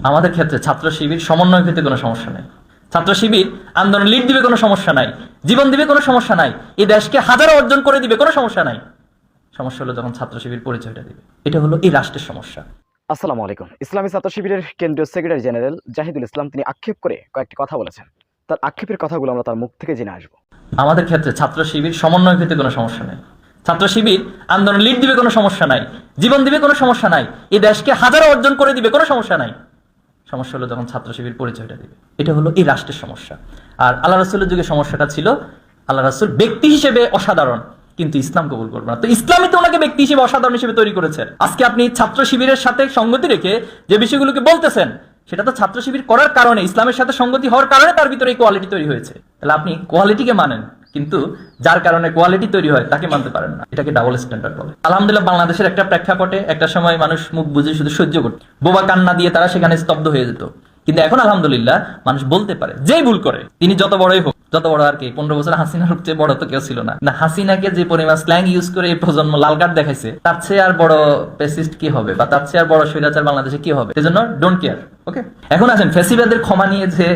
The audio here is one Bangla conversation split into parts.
আমাদের ক্ষেত্রে ছাত্র শিবির সমন্বয় ক্ষেত্রে কোনো সমস্যা নাই। ছাত্র শিবির আন্দোলন লিড দিবে, কোনো সমস্যা নাই। জীবন দিবে, কোনো সমস্যা নাই। এই দেশকে হাজারো অর্জন করে দিবে, কোনো সমস্যা নাই। সমস্যা হলো যখন ছাত্র শিবির পরিচয়টা দিবে। এটা হলো এই রাষ্ট্রের সমস্যা। আসসালামু আলাইকুম। ইসলামী ছাত্র শিবিরের কেন্দ্রীয় সেক্রেটারি জেনারেল জাহিদুল ইসলাম তিনি আক্ষেপ করে কয়েকটি কথা বলেছেন। তার আক্ষেপের কথাগুলো আমরা তার মুখ থেকে জেনে আসবো। আমাদের ক্ষেত্রে ছাত্র শিবির সমন্বয় ক্ষেত্রে কোনো সমস্যা নাই। ছাত্র শিবির আন্দোলন লিড দিবে, কোনো সমস্যা নাই। জীবন দিবে, কোনো সমস্যা নাই। এই দেশকে হাজারো অর্জন করে দিবে, কোনো সমস্যা নাই। সমস্যা হলো যখন ছাত্র শিবির পরিচয়টা দিবে। এটা হলো এই রাষ্ট্রের সমস্যা। আর আল্লাহ রাসূলের যুগে সমস্যাটা ছিল আল্লাহ রাসূল ব্যক্তি হিসেবে অসাধারণ, কিন্তু ইসলাম কবুল করবে না। তো ইসলামই তো ওনাকে ব্যক্তি হিসেবে অসাধারণ হিসেবে তৈরি করেছে। আজকে আপনি ছাত্র শিবিরের সাথে সঙ্গতি রেখে যে বিষয়গুলোকে বলতেছেন, সেটা তো ছাত্র শিবির করার কারণে, ইসলামের সাথে সঙ্গতি হওয়ার কারণে তার ভিতরে এই কোয়ালিটি তৈরি হয়েছে। তাহলে আপনি কোয়ালিটিকে মানেন, কিন্তু যার কারণে কোয়ালিটি তৈরি হয় তাকে মানতে পারেন না। এটাকে ডাবল স্ট্যান্ডার্ড বলে। আলহামদুলিল্লাহ, বাংলাদেশের একটা প্রেক্ষাপটে একটা সময় মানুষ মুখ বুঝে শুধু সহ্য করত, বোবা কান্না দিয়ে তারা সেখানে স্তব্ধ হয়ে যেত। কিন্তু এখন আলহামদুলিল্লাহ মানুষ বলতে পারে, যেই ভুল করে, তিনি যত বড়ই হোক, যত বড় আর কি 15 বছর হাসিনার চেয়ে বড় তো কেউ ছিল না। হাসিনাকে যে পরিমাণ স্ল্যাং ইউজ করে এই প্রজন্ম লাল কার্ড দেখাইছে, তার চেয়ে আর বড় পেসিস্ট কি হবে, বা তার চেয়ে আর বড় স্বৈরাচার বাংলাদেশে কি হবে? সেজন্য ডোন্ট কেয়ার। ওকে, এখন আছেন ফেসিবাদের ক্ষমা নিয়ে যে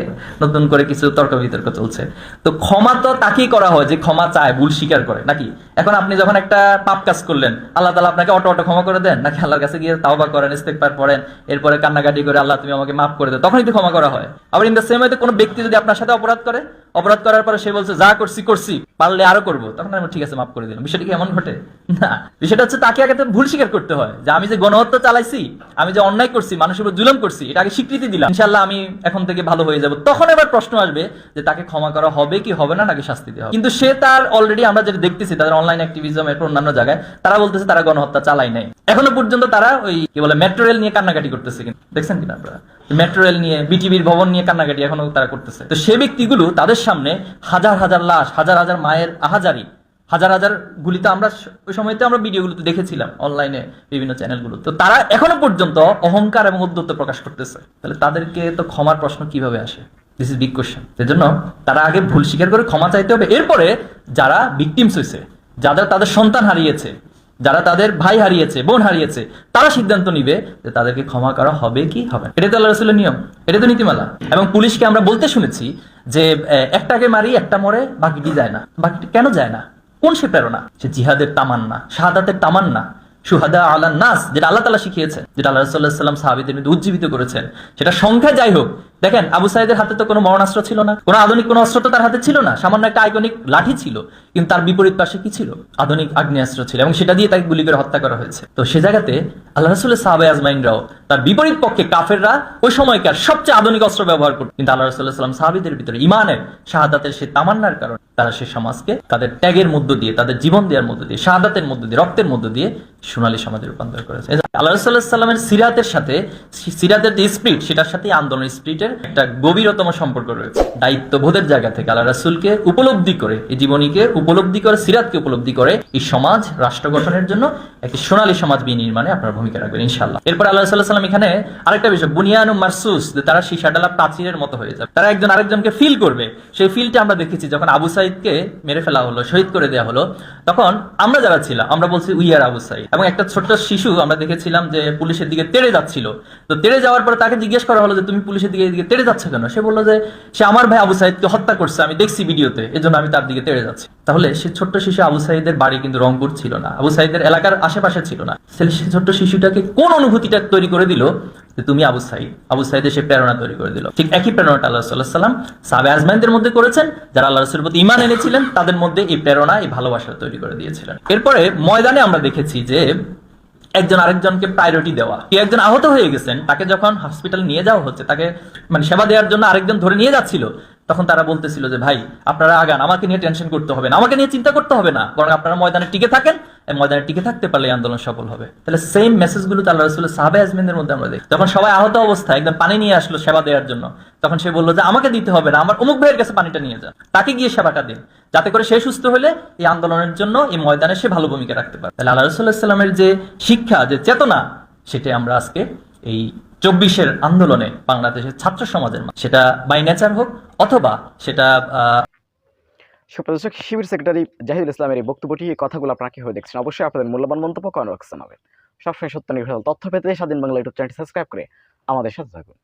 নতুন করে কিছু তর্ক বিতর্ক চলছে। তো ক্ষমা তো তাকেই করা হয় যে ক্ষমা চায়, ভুল স্বীকার করে, নাকি? এখন আপনি যখন একটা পাপ কাজ করলেন, আল্লাহ তাআলা আপনাকে অটো ক্ষমা করে দেন, নাকি আল্লাহর কাছে গিয়ে তাওবা করেন, ইস্তেগফার পড়েন, এরপরে কান্নাকাটি করে আল্লাহ তুমি আমাকে মাফ করে দাও, তখনই তো ক্ষমা করা হয়। আবার ইন দ্য সেম ওয়েতে কোনো ব্যক্তি যদি আপনার সাথে অপরাধ করে, অপরাধ করার পরে সে বলছে যা করছি করছি, পারলে আরো করবো, তখন আমি ঠিক আছে মাফ করে দিলাম, বিষয়টা কি এমন ঘটে? না, বিষয়টা হচ্ছে তাকে আগে তো ভুল স্বীকার করতে হয়, যে আমি যে গণহত্যা চালাইছি, আমি যে অন্যায় করছি, মানুষের উপর জুলুম করছি, এটা আগে স্বীকৃতি দিলাম, ইনশাআল্লাহ আমি এখন থেকে ভালো হয়ে যাব। তখন এবার প্রশ্ন আসবে যে তাকে ক্ষমা করা হবে কি হবে না, নাকি শাস্তি দেওয়া হবে। কিন্তু সে তার অলরেডি, আমরা যেটা দেখতেছি তাদের অনলাইন অ্যাক্টিভিজম এর অন্যান্য জায়গায়, তারা বলতেছে তারা গণহত্যা চালাই নাই। এখনো পর্যন্ত তারা ওই কি বলে মেট্রো রেল নিয়ে কান্নাকাটি করতেছে, কিন্তু দেখছেন কিনা আপনারা? মেট্রো রেল নিয়ে, বিটিভির ভবন নিয়ে কান্নাকাটি এখনো তারা করতেছে। তো সে ব্যক্তিগুলো, তাদের সামনে হাজার হাজার লাশ, হাজার হাজার মায়ের আহাজারি, হাজার হাজার গুলিতে, আমরা ওই সময়তে আমরা ভিডিওগুলোতে দেখেছিলাম অনলাইনে বিভিন্ন চ্যানেলগুলো। তো তারা এখনো পর্যন্ত অহংকার এবং উদ্ধত্ত প্রকাশ করতেছে। তাহলে তাদেরকে তো ক্ষমার প্রশ্ন কিভাবে আসে? This is big question. সেজন্য তারা আগে ভুল স্বীকার করে ক্ষমা চাইতে হবে। এরপরে যারা ভিকটিমস হয়েছে, যারা তাদের সন্তান হারিয়েছে, যারা তাদের ভাই হারিয়েছে, বোন হারিয়েছে, তারা সিদ্ধান্ত নিবে যে তাদেরকে ক্ষমা করা হবে কি হবে। এটা তো আল্লাহ রাসূলের নিয়ম, এটা তো নীতিমালা। এবং পুলিশকে আমরা বলতে শুনেছি যে একটাকে মারি একটা মরে, বাকিটি যায় না। বাকিটি কেন যায় না? কোন সে প্রেরণা? সে জিহাদের তামান্না, শাহাদাতের তামান্না, সুহাদা আলান নাস, যেটা আল্লাহ তাআলা শিখিয়েছেন, যেটা আল্লাহ রাসূলুল্লাহ সাল্লাল্লাহু আলাইহি ওয়াসাল্লাম সাহাবীদের মধ্যে উজ্জীবিত করেছেন, সেটা সংখ্যা যাই হোক। দেখেন, আবু সাঈদের হাতে তো কোনো মরণাস্ত্র ছিল না, কোনো আধুনিক কোনো অস্ত্র তো তার হাতে ছিল না, সামান্য একটা আইকনিক লাঠি ছিল। কিন্তু তার বিপরীত পাশে কি ছিল? আধুনিক আগ্নেয়াস্ত্র ছিল, এবং সেটা দিয়ে তাকে গুলি করে হত্যা করা হয়েছে। তো সে জায়গাতে আল্লাহ রাসূলের সাহাবায়ে আজমাইনরাও তার বিপরীত পক্ষে, কাফেররা ওই সময়কার সবচেয়ে আধুনিক অস্ত্র ব্যবহার করত, কিন্তু আল্লাহ রাসূলুল্লাহ সাল্লাল্লাহু আলাইহি ওয়াসাল্লাম সাহাবীদের ভিতরে ঈমানের, শাহাদাতের সেই তামান্নার কারণে তারা সে সমাজকে তাদের ত্যাগের মধ্য দিয়ে, তাদের জীবন দেওয়ার মধ্য দিয়ে, শাহাদাতের মধ্য দিয়ে, রক্তের মধ্য দিয়ে সোনালী সমাজে রূপান্তর করেছে। আল্লাহ রাসূলুল্লাহ সাল্লাল্লাহু আলাইহি ওয়াসাল্লামের সিরাতের সাথে, সিরাতের যে স্পিরিট, সেটার সাথে আন্দোলনের স্পিরিটের একটা গভীরতম সম্পর্ক রয়েছে। দায়িত্ববোধের জায়গা থেকে আল্লাহ রাসূলকে উপলব্ধি করে, এই জীবনীকে উপলব্ধি করে, সিরাতকে উপলব্ধি করে, এই সমাজ রাষ্ট্র গঠনের জন্য একটি সোনালী সমাজ বিনির্মাণে আপনারা ভূমিকা রাখবেন ইনশাআল্লাহ। এরপর আল্লাহ সাল্লাল্লাহু আলাইহি ওয়াসাল্লাম এখানে আরেকটা বিষয়, বুনিয়ানুম মারসুস, যে তারা সীসাডালা প্রাচীরের মতো হয়ে যাবে, তারা একজন আরেকজনকে ফিল করবে। সেই ফিলটা আমরা দেখেছি যখন আবু সাঈদকে মেরে ফেলা হলো, শহীদ করে দেওয়া হলো, তখন আমরা যারা ছিলাম আমরা বলছি উই আর আবু সাঈদ। এবং একটা ছোট্ট শিশু আমরা দেখেছিলাম যে পুলিশের দিকে তেড়ে যাচ্ছিল। তো তেড়ে যাওয়ার পরে তাকে জিজ্ঞেস করা হলো যে তুমি পুলিশের দিকে তেড়ে যাচ্ছ কেন? সে বললো যে সে আমার ভাই আবু সাঈদকে হত্যা করছে, আমি দেখছি ভিডিওতে, এজন্য আমি তার দিকে তেড়ে যাচ্ছি। তাহলে সে ছোট্ট শিশু, আবু সাঈদের বাড়ি কিন্তু রংপুর ছিল না, আবু সাঈদের এলাকার আশেপাশে ছিল না। সে ছোট্ট শিশুটাকে কোন অনুভূতিটা তৈরি করে দিল যে তুমি আবু সাঈদ, আবু সাঈদের সে প্রেরণা তৈরি করে দিল। ঠিক একই প্রেরণাটা আল্লাহ সাল্লাল্লাহু আলাইহি ওয়াসাল্লাম সাহাবায়ে আজমাইনদের মধ্যে করেছেন, যারা আল্লাহ রাসূলের প্রতি ঈমান এনেছিলেন, তাদের মধ্যে এই প্রেরণা, এই ভালোবাসা তৈরি করে দিয়েছিলেন। এরপরে ময়দানে আমরা দেখেছি যে একজন আরেকজনকে প্রায়োরিটি দেওয়া। একজন আহত হয়ে গেছেন, তাকে যখন হসপিটালে নিয়ে যাওয়া হচ্ছে, তাকে মানে সেবা দেওয়ার জন্য আরেকজন ধরে নিয়ে যাচ্ছিল, তখন তারা বলতেছিল যে ভাই আপনারা আগান, আমাকে নিয়ে টেনশন করতে হবে না, আমাকে নিয়ে চিন্তা করতে হবে না, বরং আপনারা ময়দানে টিকে থাকেন, ময়দানে টিকে থাকতে পারলে আন্দোলন সফল হবে। তাহলে সেম মেসেজ গুলো আল্লাহ রাসূলের সাহাবায়ে আজমাইনদের মধ্যে আমরা দেখি। যখন সবাই আহত অবস্থায় একদম পানি নিয়ে আসলো সেবা দেওয়ার জন্য, তখন সে বললো যে আমাকে দিতে হবে না, আমার অমুক ভাইয়ের কাছে পানিটা নিয়ে যান, তাকে গিয়ে সেবাটা দিন, যাতে করে সে সুস্থ হলে এই আন্দোলনের জন্য এই ময়দানে সে ভালো ভূমিকা রাখতে পারে। তাহলে আল্লাহ রাসূলুল্লাহ সাল্লাল্লাহু আলাইহি ওয়াসাল্লামের যে শিক্ষা, যে চেতনা, সেটাই আমরা আজকে এই 24-এর আন্দোলনে বাংলাদেশের ছাত্র সমাজের, সেটা বাই নেচার হোক অথবা সেটা সুপ্রদর্শক, শিবির সেক্রেটারি জাহিদুল ইসলামের এই বক্তব্যটি, এই কথাগুলো আপনারা কিভাবে দেখছেন? অবশ্যই আপনাদের মূল্যবান মন্তব্য কমেন্ট বক্সে জানাবেন। সবসময় সত্য নির্ভর তথ্য পেতে স্বাধীন বাংলা ইউটিউব চ্যানেলটি সাবস্ক্রাইব করে আমাদের সাথে থাকুন।